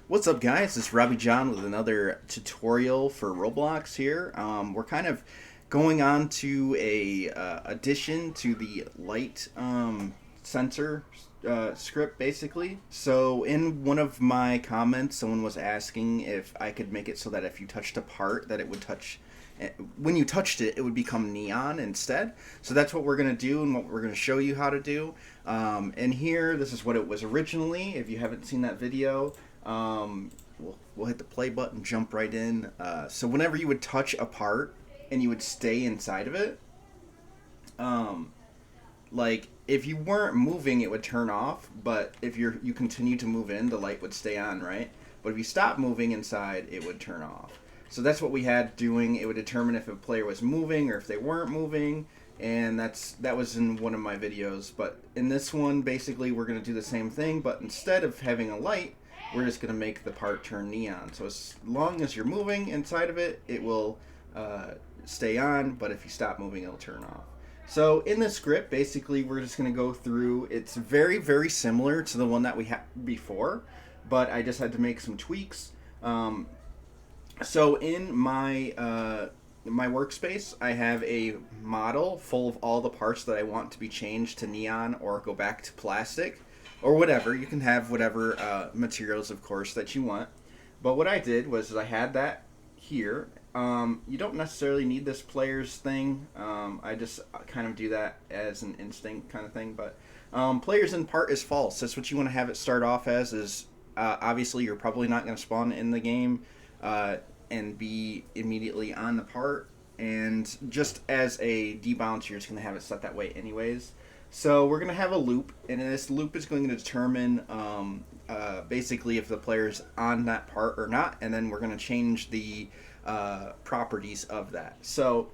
What's up, guys? It's Robbie John with another tutorial for Roblox here. We're kind of going on to a addition to the light sensor script, basically. So, in one of my comments, someone was asking if I could make it so that if you touched a part, that it would touch. When you touched it, it would become neon instead. So that's what we're going to do and what we're going to show you how to do. And here, this is what it was originally. If you haven't seen that video, we'll hit the play button, jump right in. So whenever you would touch a part and you would stay inside of it, like if you weren't moving, it would turn off. But if you continue to move in, the light would stay on, right? But if you stop moving inside, it would turn off. So that's what we had doing. It would determine if a player was moving or if they weren't moving, and that was in one of my videos. But in this one, basically, we're going to do the same thing, but instead of having a light, we're just going to make the part turn neon. So as long as you're moving inside of it, it will stay on, but if you stop moving, it'll turn off. So in the script, basically, we're just going to go through. It's very, very similar to the one that we had before, but I just had to make some tweaks. So in my workspace, I have a model full of all the parts that I want to be changed to neon or go back to plastic or whatever. You can have whatever materials, of course, that you want. But what I did was I had that here. You don't necessarily need this players thing. I just kind of do that as an instinct kind of thing. But players in part is false. That's what you want to have it start off as. Is obviously you're probably not going to spawn in the game and be immediately on the part. And just as a debounce, you're just going to have it set that way anyways. So we're going to have a loop, and this loop is going to determine basically if the player's on that part or not, and then we're going to change the properties of that. So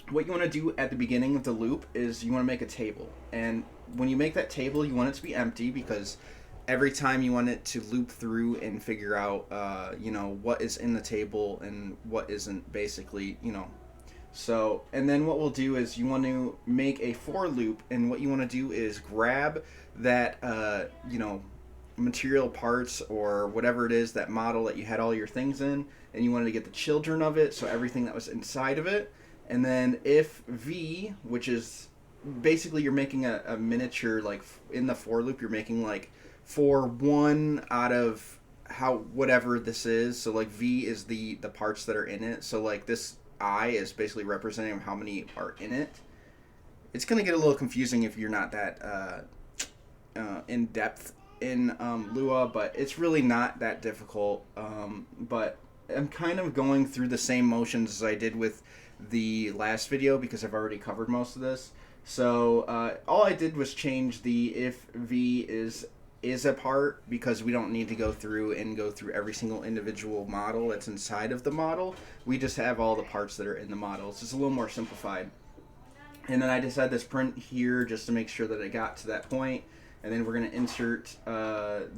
what you want to do at the beginning of the loop is you want to make a table. And when you make that table, you want it to be empty because every time you want it to loop through and figure out, what is in the table and what isn't, basically, So, and then what we'll do is you want to make a for loop, and what you want to do is grab that, material parts or whatever it is, that model that you had all your things in, and you wanted to get the children of it, so everything that was inside of it. And then if V, which is basically you're making a miniature, like in the for loop, you're making like for one out of whatever this is. So like V is the parts that are in it. So like this I is basically representing how many are in it. It's going to get a little confusing if you're not that in depth in Lua, but it's really not that difficult. But I'm kind of going through the same motions as I did with the last video because I've already covered most of this. So all I did was change the if V is a part, because we don't need to go through every single individual model that's inside of the model. We just have all the parts that are in the model. It's just a little more simplified. And then I just had this print here just to make sure that I got to that point. And then we're going to insert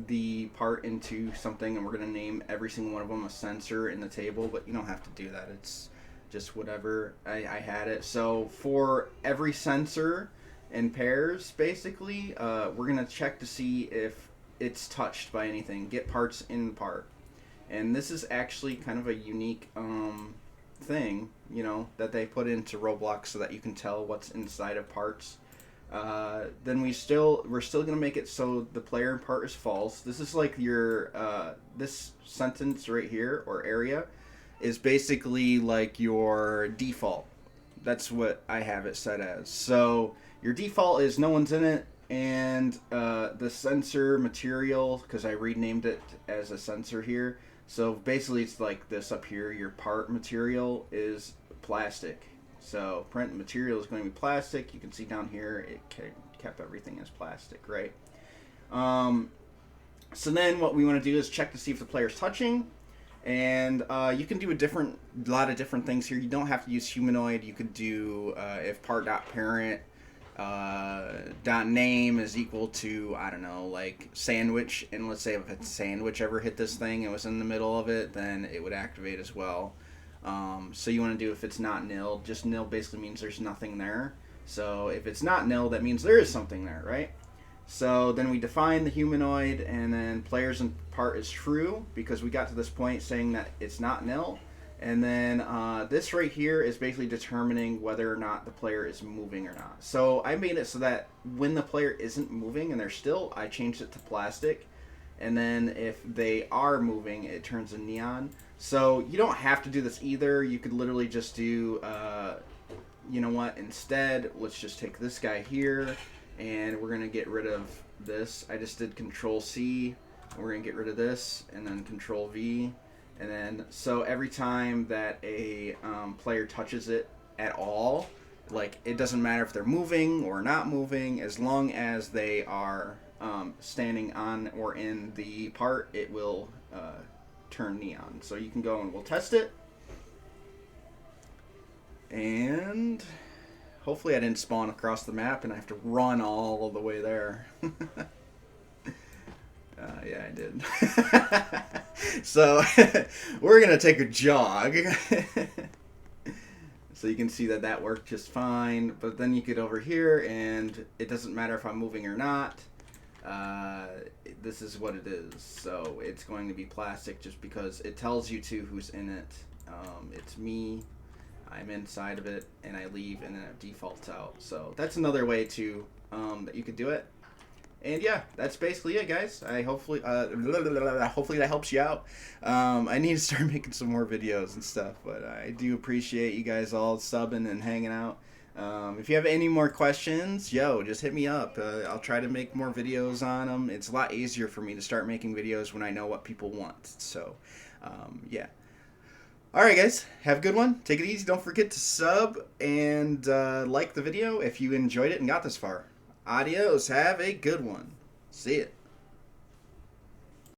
the part into something, and we're going to name every single one of them a sensor in the table, but you don't have to do that. It's just whatever. I had it. So for every sensor in pairs, basically, we're going to check to see if it's touched by anything. Get parts in part. And this is actually kind of a unique thing, that they put into Roblox so that you can tell what's inside of parts. Then we're still going to make it so the player in part is false. This is like your, this sentence right here, or area, is basically like your default. That's what I have it set as. So your default is no one's in it, and the sensor material, because I renamed it as a sensor here. So basically it's like this up here. Your part material is plastic. So print material is going to be plastic. You can see down here it kept everything as plastic, right? So then what we want to do is check to see if the player's touching. And you can do a lot of different things here. You don't have to use humanoid. You could do if part.parent .name is equal to, I don't know, like sandwich. And let's say if a sandwich ever hit this thing and was in the middle of it, then it would activate as well. So you want to do if it's not nil. Just nil basically means there's nothing there. So if it's not nil, that means there is something there, right? So then we define the humanoid, and then players in part is true because we got to this point saying that it's not nil. And then this right here is basically determining whether or not the player is moving or not. So I made it so that when the player isn't moving and they're still, I changed it to plastic. And then if they are moving, it turns a neon. So you don't have to do this either. You could literally just do, you know what, instead, let's just take this guy here, and we're going to get rid of this. I just did Control C, and we're going to get rid of this, and then Control V. And then, so every time that a player touches it at all, like, it doesn't matter if they're moving or not moving, as long as they are standing on or in the part, it will turn neon. So you can go and we'll test it. And hopefully I didn't spawn across the map and I have to run all the way there. Yeah, I did. So we're going to take a jog. So you can see that that worked just fine. But then you get over here and it doesn't matter if I'm moving or not. This is what it is. So it's going to be plastic just because it tells you to who's in it. It's me. I'm inside of it, and I leave, and then it defaults out. So that's another way to that you could do it. And yeah, that's basically it, guys. Hopefully that helps you out. I need to start making some more videos and stuff, but I do appreciate you guys all subbing and hanging out. If you have any more questions, just hit me up. I'll try to make more videos on them. It's a lot easier for me to start making videos when I know what people want. So, yeah. Alright guys, have a good one. Take it easy. Don't forget to sub and like the video if you enjoyed it and got this far. Adios. Have a good one. See ya.